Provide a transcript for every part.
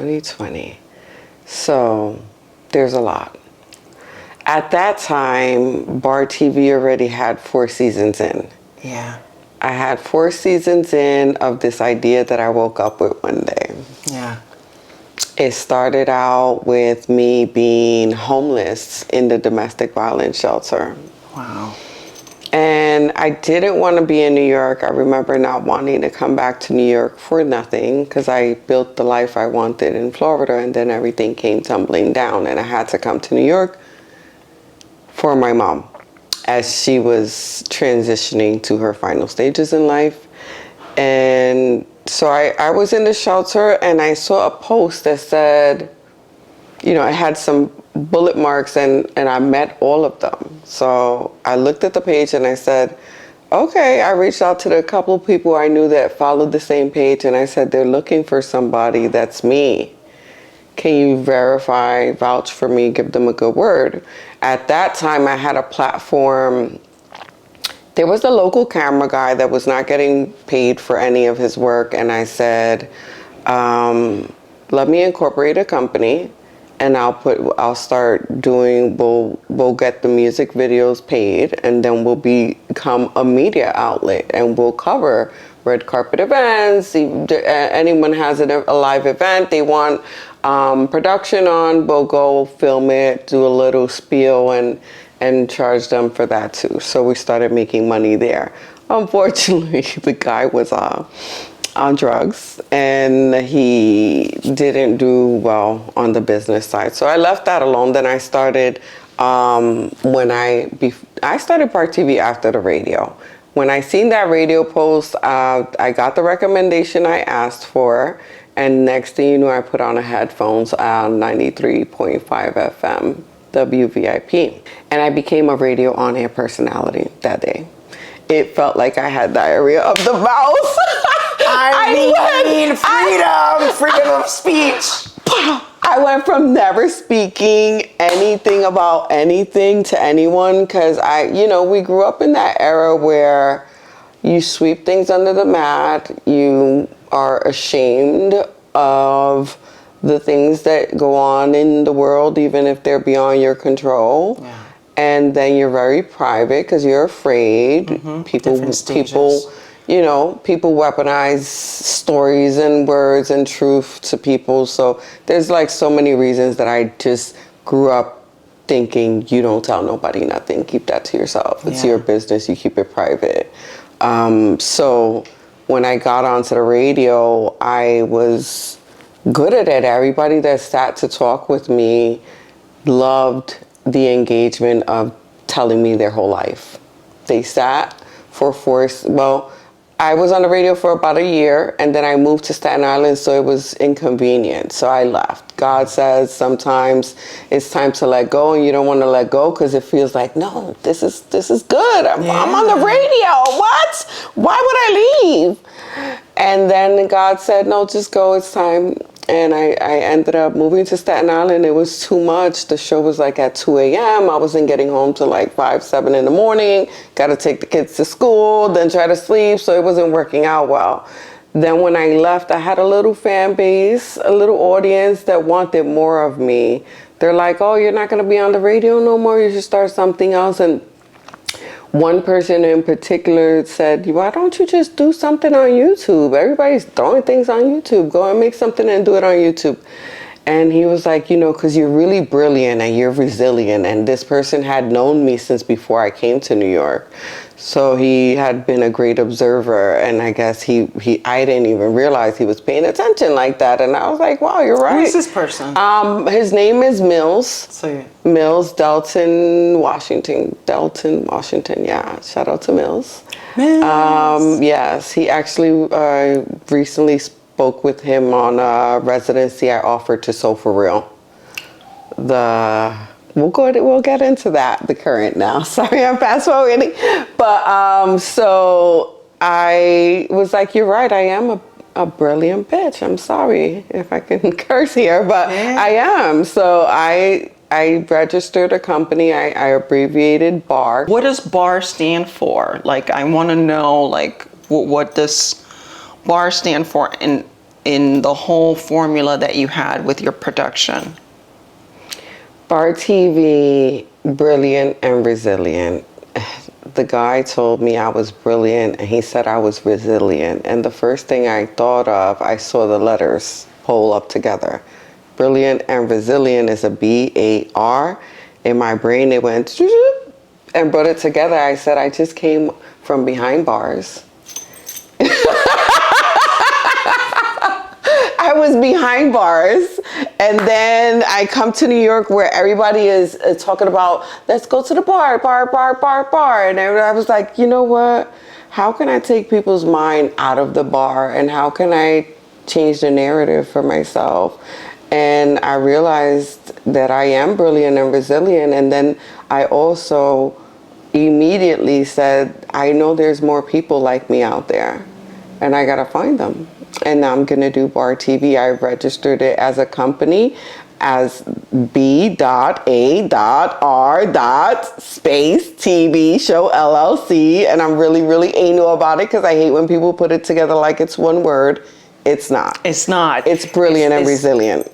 2020. So there's a lot. At that time, Bar TV already had 4 seasons in. Yeah. I had 4 seasons in of this idea that I woke up with one day. Yeah. It started out with me being homeless in the domestic violence shelter. Wow. And I didn't want to be in New York. I remember not wanting to come back to New York for nothing because I built the life I wanted in Florida, and then everything came tumbling down and I had to come to New York for my mom as she was transitioning to her final stages in life. And so I was in the shelter and I saw a post that said, you know, I had some bullet marks and I met all of them. So I looked at the page and I said, okay, I reached out to a couple of people I knew that followed the same page, and I said, they're looking for somebody that's me. Can you verify, vouch for me, give them a good word? At that time, I had a platform. There was a local camera guy that was not getting paid for any of his work, and I said, let me incorporate a company, and I'll start doing, we'll get the music videos paid, and then we'll become a media outlet, and we'll cover red carpet events. Anyone has a live event they want production on, we'll go film it, do a little spiel, and charge them for that too. So we started making money there. Unfortunately, the guy was on drugs and he didn't do well on the business side. So I left that alone. Then I started, I started Park TV after the radio. When I seen that radio post, I got the recommendation I asked for, and next thing you know, I put on a headphones on 93.5 FM, WVIP, and I became a radio on-air personality that day. It felt like I had diarrhea of the mouth. Freedom of speech. I went from never speaking anything about anything to anyone, because we grew up in that era where you sweep things under the mat, you are ashamed of the things that go on in the world, even if they're beyond your control. Yeah. And then you're very private because you're afraid. Mm-hmm. People weaponize stories and words and truth to people. So there's like so many reasons that I just grew up thinking, you don't tell nobody nothing. Keep that to yourself. It's your business. You keep it private. So when I got onto the radio, I was good at it. Everybody that sat to talk with me loved the engagement of telling me their whole life. They sat for I was on the radio for about a year, and then I moved to Staten Island, so it was inconvenient. So I left. God says sometimes it's time to let go, and you don't want to let go because it feels like, no, this is good. I'm on the radio. What? Why would I leave? And then God said, no, just go. It's time. And I ended up moving to Staten Island. It was too much. The show was like at 2 a.m. I wasn't getting home till like 5, 7 in the morning. Got to take the kids to school, then try to sleep. So it wasn't working out well. Then when I left, I had a little fan base, a little audience that wanted more of me. They're like, oh, you're not going to be on the radio no more. You should start something else. And one person in particular said, why don't you just do something on YouTube? Everybody's throwing things on YouTube. Go and make something and do it on YouTube. And he was like, because you're really brilliant and you're resilient. And this person had known me since before I came to New York. So he had been a great observer. And I guess I didn't even realize he was paying attention like that. And I was like, wow, you're right. Who's this person? His name is Mills. So, Mills, Delton, Washington. Yeah, shout out to Mills. Yes, he actually recently spoke with him on a residency I offered to So For Real. We'll get into that, the current now. Sorry, I'm fast forwarding. But so I was like, you're right, I am a brilliant bitch. I'm sorry if I can curse here, but I am. So I registered a company. I abbreviated BAR. what does BAR stand for? Like, I want to know, like, what this BAR stand for, and in the whole formula that you had with your production? Bar TV, brilliant and resilient. The guy told me I was brilliant and he said I was resilient. And the first thing I thought of, I saw the letters pull up together. Brilliant and resilient is a B-A-R. In my brain, it went and brought it together. I said, I just came from behind bars. I was behind bars, and then I come to New York where everybody is talking about, let's go to the bar. And I was like, you know what? How can I take people's mind out of the bar, and how can I change the narrative for myself? And I realized that I am brilliant and resilient, and then I also immediately said, I know there's more people like me out there, and I gotta find them. And now I'm gonna do Bar TV. I registered it as a company as B.A.R.TV Show LLC, and I'm really anal about it because I hate when people put it together like it's one word. It's not. It's not. It's brilliant and resilient.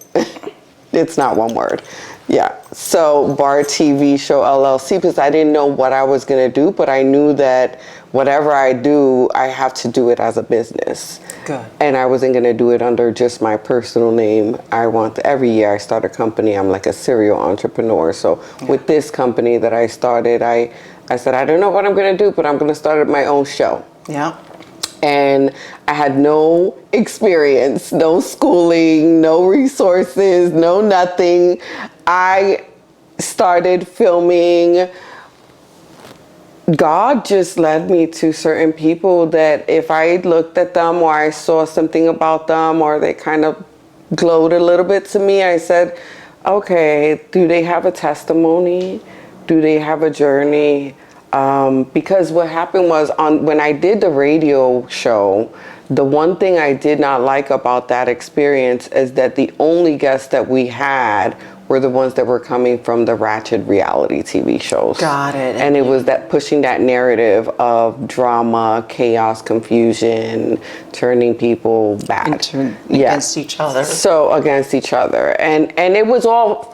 It's not one word. Yeah. So Bar TV Show LLC, because I didn't know what I was going to do, but I knew that whatever I do, I have to do it as a business. Good. And I wasn't going to do it under just my personal name. Every year I start a company. I'm like a serial entrepreneur. So with this company that I started, I said, I don't know what I'm going to do, but I'm going to start my own show. Yeah. And I had no experience, no schooling, no resources, no nothing. I started filming. God just led me to certain people that if I looked at them or I saw something about them or they kind of glowed a little bit to me, I said, okay, do they have a testimony? Do they have a journey? Because what happened was when I did the radio show, the one thing I did not like about that experience is that the only guests that we had were the ones that were coming from the ratchet reality TV shows. Got it. And it was that pushing that narrative of drama, chaos, confusion, turning people bad. Against each other. So against each other. And it was all,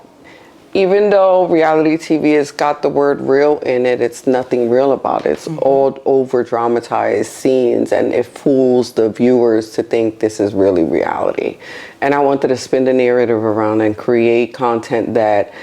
even though reality TV has got the word real in it, it's nothing real about it. It's all over dramatized scenes, and it fools the viewers to think this is really reality. And I wanted to spin the narrative around and create content that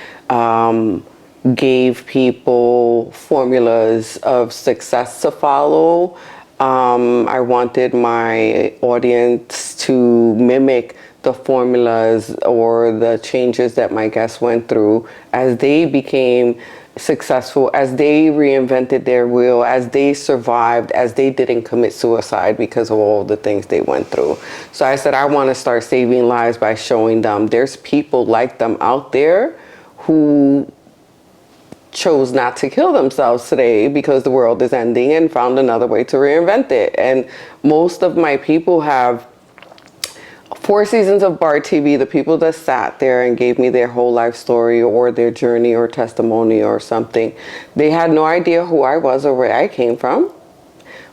gave people formulas of success to follow. I wanted my audience to mimic the formulas or the changes that my guests went through as they became successful, as they reinvented their wheel, as they survived, as they didn't commit suicide because of all the things they went through. So I said, I want to start saving lives by showing them there's people like them out there who chose not to kill themselves today because the world is ending and found another way to reinvent it. And most of my people have 4 seasons of Bar TV, the people that sat there and gave me their whole life story or their journey or testimony or something, they had no idea who I was or where I came from,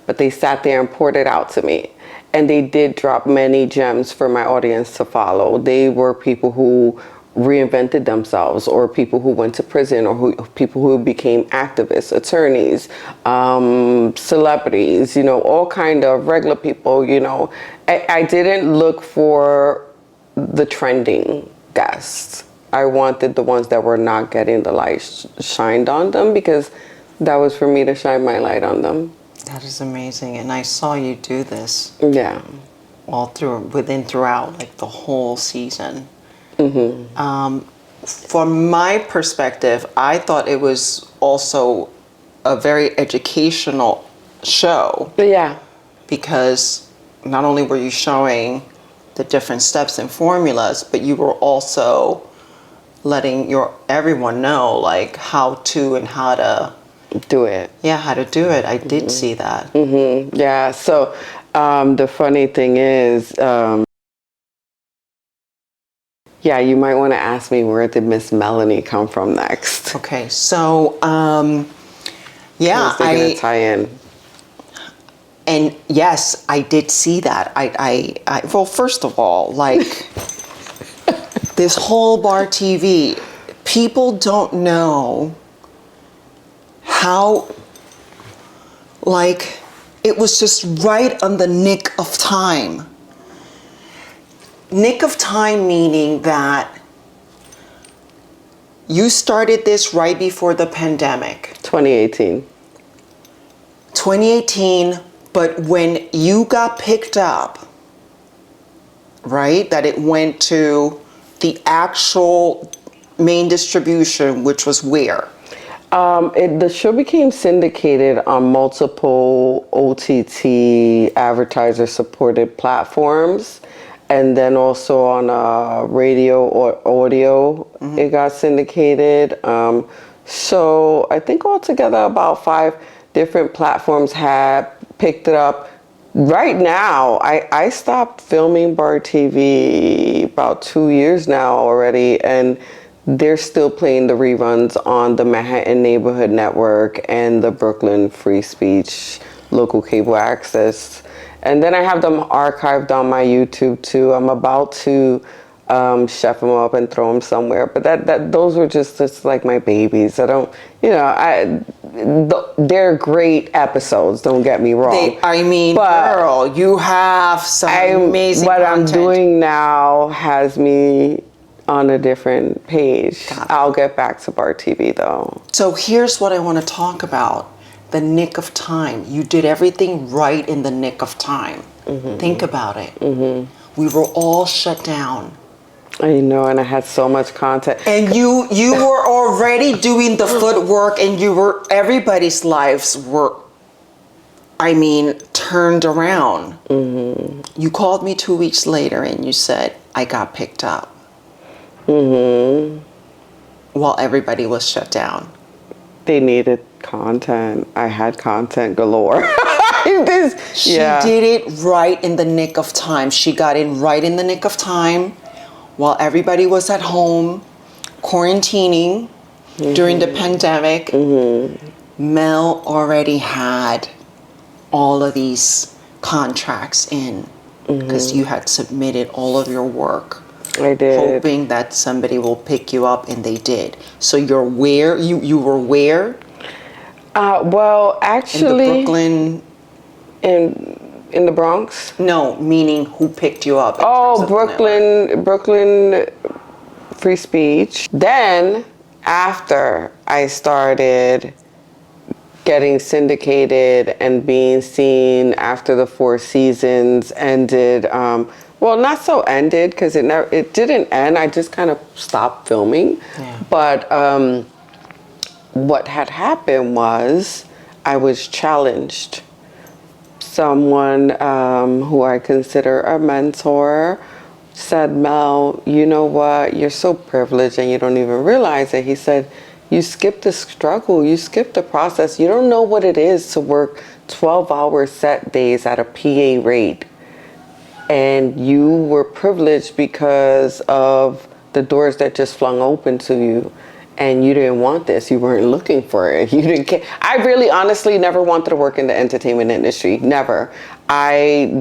but they sat there and poured it out to me. And they did drop many gems for my audience to follow. They were people who reinvented themselves, or people who went to prison, or people who became activists, attorneys, celebrities, all kind of regular people, I didn't look for the trending guests. I wanted the ones that were not getting the light shined on them, because that was for me to shine my light on them. That is amazing. And I saw you do this. Yeah. Throughout like the whole season. From my perspective, I thought it was also a very educational show. Yeah. Because not only were you showing the different steps and formulas, but you were also letting everyone know like how to do it. Yeah, how to do it. I did see that. Yeah. So the funny thing is, yeah, you might want to ask me, where did Miss Melony come from next? Okay, so yeah, They're gonna tie in. And yes, I did see that. Well, first of all, like this whole bar TV, people don't know how, like, it was just right on the nick of time. Nick of time meaning that you started this right before the pandemic. 2018. 2018, but when you got picked up, right, that it went to the actual main distribution, which was where? The show became syndicated on multiple OTT advertiser-supported platforms, and then also on radio or audio. It got syndicated. So I think altogether about 5 different platforms had picked it up. Right now, I stopped filming bar TV about 2 years now already, and they're still playing the reruns on the Manhattan Neighborhood Network and the Brooklyn Free Speech local cable access. And then I have them archived on my YouTube too. I'm about to chef them up and throw them somewhere, but those were just like my babies. I don't, they're great episodes. Don't get me wrong. But girl, you have some amazing what content. I'm doing now has me on a different page. I'll get back to bar TV though. So here's what I want to talk about. The nick of time. You did everything right in the nick of time. Think about it. We were all shut down. I know, and I had so much content. And you were already doing the footwork, and everybody's lives were, turned around. You called me 2 weeks later and you said, I got picked up. While everybody was shut down. They needed content. I had content galore. She did it right in the nick of time. She got in right in the nick of time while everybody was at home quarantining during the pandemic. Mel already had all of these contracts in because you had submitted all of your work. I did. Hoping that somebody will pick you up, and they did. So you're where? You were where? Well, actually, in the Brooklyn. In the Bronx. No, meaning who picked you up? Oh, Brooklyn Free Speech. Then after I started getting syndicated and being seen after the 4 seasons ended. Well, not so ended because it didn't end. I just kind of stopped filming. Yeah. But what had happened was I was challenged. Someone who I consider a mentor said, Mel, you know what? You're so privileged and you don't even realize it. He said, you skipped the struggle. You skipped the process. You don't know what it is to work 12-hour set days at a PA rate. And you were privileged because of the doors that just flung open to you. And you didn't want this. You weren't looking for it. You didn't care. I really honestly never wanted to work in the entertainment industry. Never. I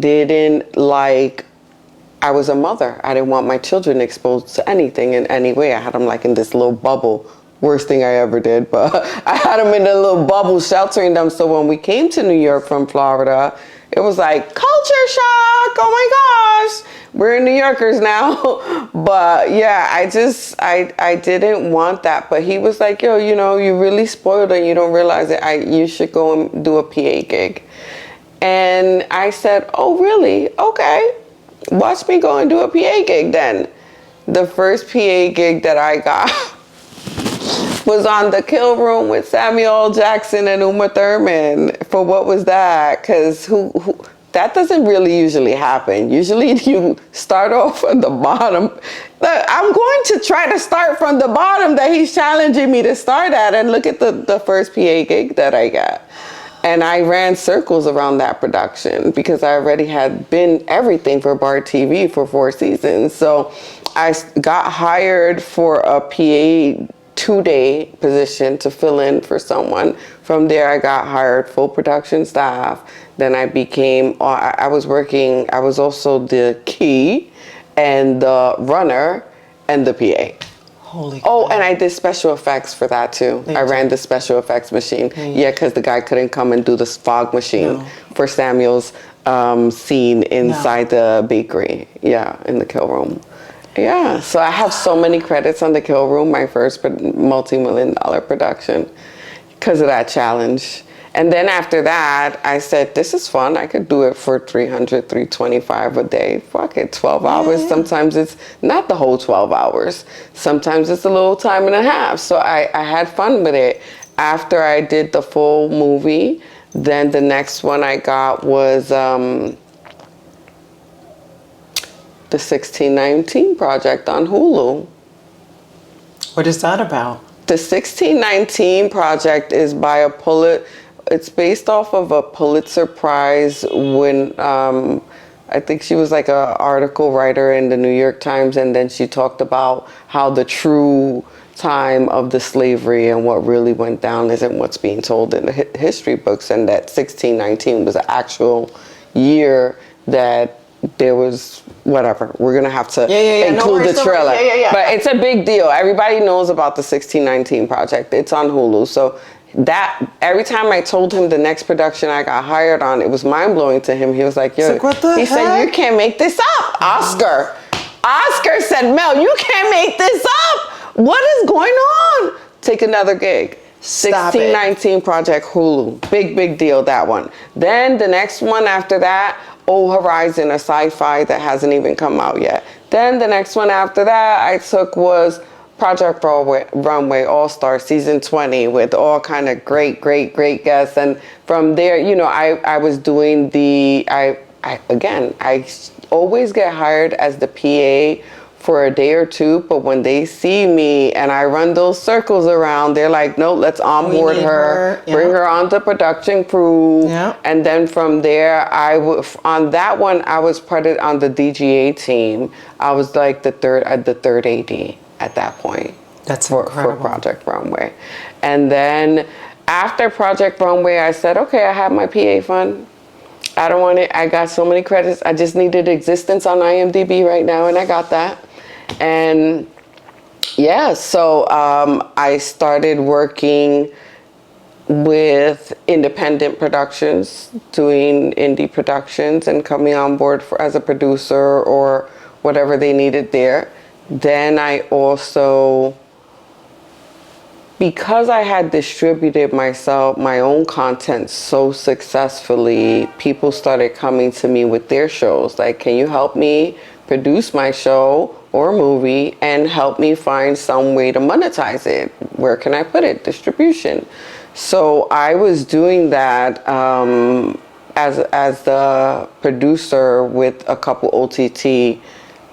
was a mother. I didn't want my children exposed to anything in any way. I had them like in this little bubble. Worst thing I ever did. But I had them in a little bubble sheltering them. So when we came to New York from Florida, it was like culture shock. Oh my gosh. We're New Yorkers now. But yeah, I didn't want that. But he was like, yo, you're really spoiled and you don't realize it. You should go and do a PA gig. And I said, oh, really? Okay. Watch me go and do a PA gig then. The first PA gig that I got was on The Kill Room with Samuel Jackson and Uma Thurman. For what was that? Because that doesn't really usually happen. Usually you start off at the bottom. I'm going to try to start from the bottom that he's challenging me to start at, and look at the first PA gig that I got. And I ran circles around that production because I already had been everything for bar TV for 4 seasons. So I got hired for a PA 2-day position to fill in for someone. From there, I got hired full production staff. Then I became, I was also the key and the runner and the PA. Holy Oh, crap. and I did special effects for that too. I ran the special effects machine. Yeah, because the guy couldn't come and do the fog machine for Samuel's scene inside the bakery. Yeah, in the kill room. Yeah, so I have so many credits on the kill room, my first multi-million-dollar production, because of that challenge. And then after that, I said, this is fun. I could do it for $300, $325 a day. Fuck it, 12 hours. Sometimes it's not the whole 12 hours. Sometimes it's a little time and a half. So I had fun with it. After I did the full movie, then the next one I got was the 1619 Project on Hulu. What is that about? The 1619 Project is by it's based off of a Pulitzer Prize when I think she was like an article writer in the New York Times, and then she talked about how the true time of the slavery and what really went down isn't what's being told in the history books, and that 1619 was an actual year that there was whatever. We're gonna have to include the trailer. But it's a big deal. Everybody knows about the 1619 Project. It's on Hulu. So that every time I told him the next production I got hired on, it was mind blowing to him. He was like, "Yo," what the heck? said, "You can't make this up." Oscar said, "Mel, you can't make this up. What is going on? Take another gig." 1619 Project, Hulu. Big deal, that one. Then the next one after that, Old Horizon, a sci-fi that hasn't even come out yet. Then the next one after that I took was Project Runway All-Star Season 20 with all kind of great guests. And from there, I was doing I always get hired as the PA for a day or two, but when they see me and I run those circles around, they're like, no, let's onboard her, bring her on the production crew. And then from there, on that one, I was on the DGA team. I was like the third AD at that point. That's for Project Runway. And then after Project Runway, I said, okay, I have my PA fund. I don't want it. I got so many credits. I just needed existence on IMDb right now, and I got that. And so I started working with independent productions, doing indie productions, and coming on board as a producer or whatever they needed there. Then I also, because I had distributed my own content so successfully, people started coming to me with their shows. Like, can you help me produce my show or movie and help me find some way to monetize it? Where can I put it? Distribution. So I was doing that as the producer with a couple OTT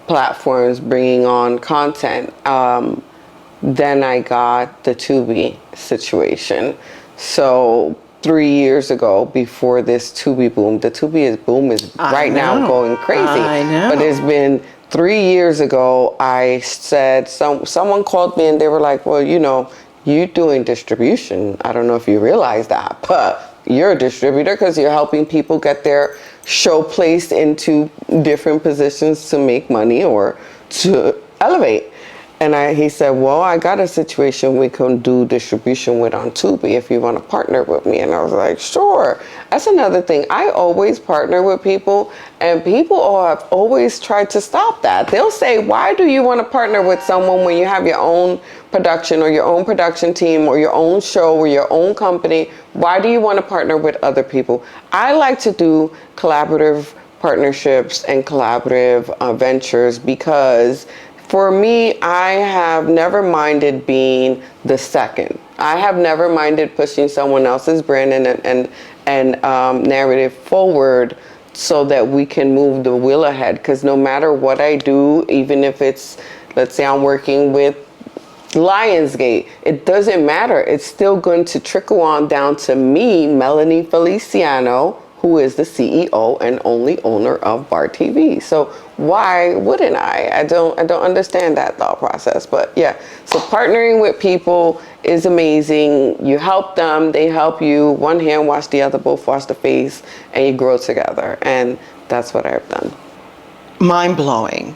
platforms bringing on content. Then I got the Tubi situation. So 3 years ago, before this Tubi boom, the Tubi boom is right now going crazy. I know. But it's been 3 years ago, I said, someone called me and they were like, well, you're doing distribution. I don't know if you realize that, but you're a distributor because you're helping people get their show placed into different positions to make money or to elevate. And he said, well, I got a situation we can do distribution with on Tubi if you want to partner with me. And I was like, sure. That's another thing. I always partner with people, and people have always tried to stop that. They'll say, why do you want to partner with someone when you have your own production or your own production team or your own show or your own company? Why do you want to partner with other people? I like to do collaborative partnerships and collaborative ventures because for me, I have never minded being the second. I have never minded pushing someone else's brand and narrative forward so that we can move the wheel ahead. Because no matter what I do, even if it's, let's say I'm working with Lionsgate, it doesn't matter. It's still going to trickle on down to me, Melony Feliciano, who is the CEO and only owner of Bar TV. So why wouldn't I? I don't understand that thought process. But yeah, so partnering with people is amazing. You help them, they help you. One hand wash the other, both wash the face, and you grow together. And that's what I've done. Mind blowing.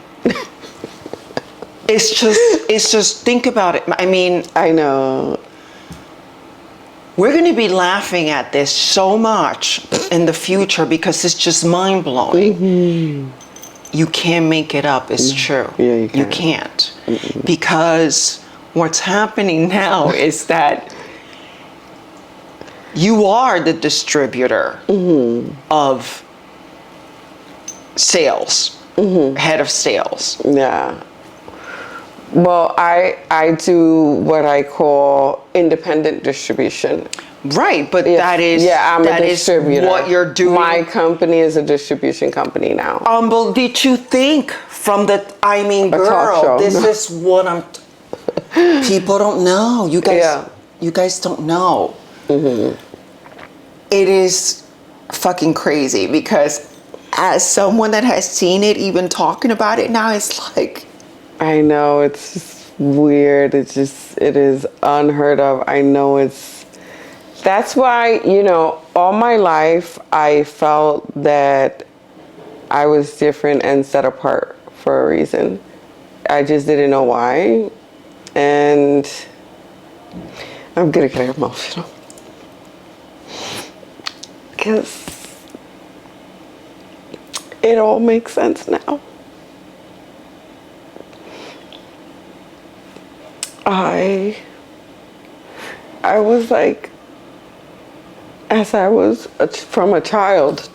It's just think about it. I mean, I know. We're going to be laughing at this so much in the future because it's just mind blowing. Mm-hmm. You can't make it up. It's true. Yeah, you can't. You can't. Mm-mm. Because what's happening now is that you are the distributor of sales, head of sales. Yeah. Well, I do what I call independent distribution. Right, but that is I'm a distributor. What you're doing. My company is a distribution company now. But did you think from the? I mean, girl, this is what I'm. People don't know. You guys don't know. Mm-hmm. It is fucking crazy because as someone that has seen it, even talking about it now, it's like. I know, it's just weird. It is unheard of. I know that's why, all my life I felt that I was different and set apart for a reason. I just didn't know why. And I'm gonna get emotional. Because it all makes sense now. I was like, as I was from a child,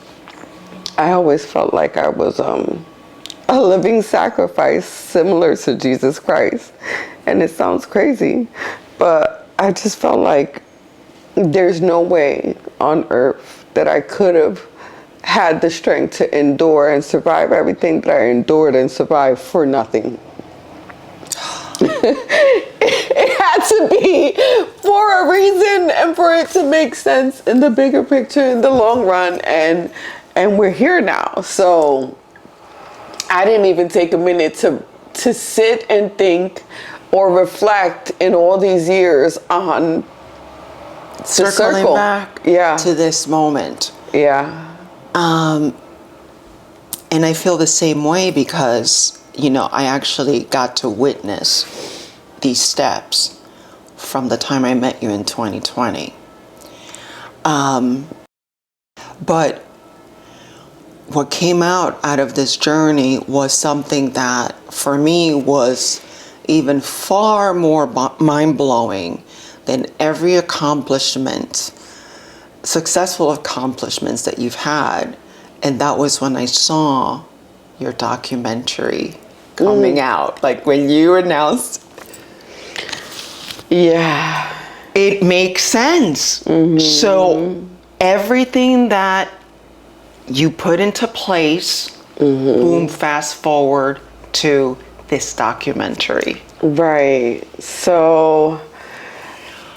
I always felt like I was a living sacrifice similar to Jesus Christ. And it sounds crazy, but I just felt like there's no way on earth that I could have had the strength to endure and survive everything that I endured and survived for nothing. It had to be for a reason and for it to make sense in the bigger picture, in the long run, and we're here now. So I didn't even take a minute to sit and think or reflect in all these years on circling back to this moment. Yeah. And I feel the same way because I actually got to witness these steps from the time I met you in 2020. But what came out of this journey was something that for me was even far more mind-blowing than every successful accomplishments that you've had. And that was when I saw your documentary coming out, like when you announced. Yeah, it makes sense. Mm-hmm. So everything that you put into place, boom, fast forward to this documentary. Right. So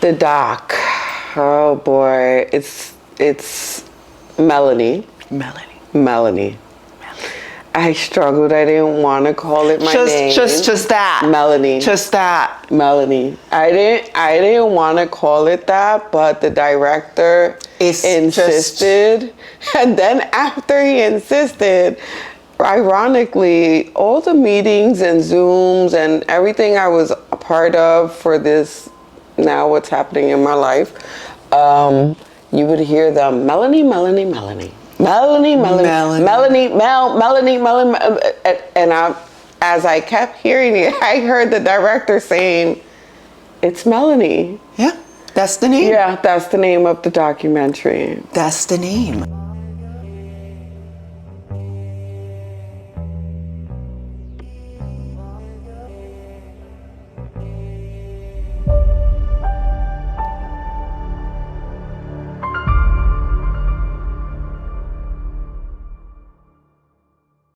the doc, oh boy, it's Melony. I struggled. I didn't want to call it my name. Just that. Melony. Just that. Melony. I didn't want to call it that, but the director insisted. And then after he insisted, ironically, all the meetings and Zooms and everything I was a part of for this, now what's happening in my life, you would hear them, Melony. And as I kept hearing it, I heard the director saying, it's Melony. Yeah, that's the name. Yeah, that's the name of the documentary. That's the name.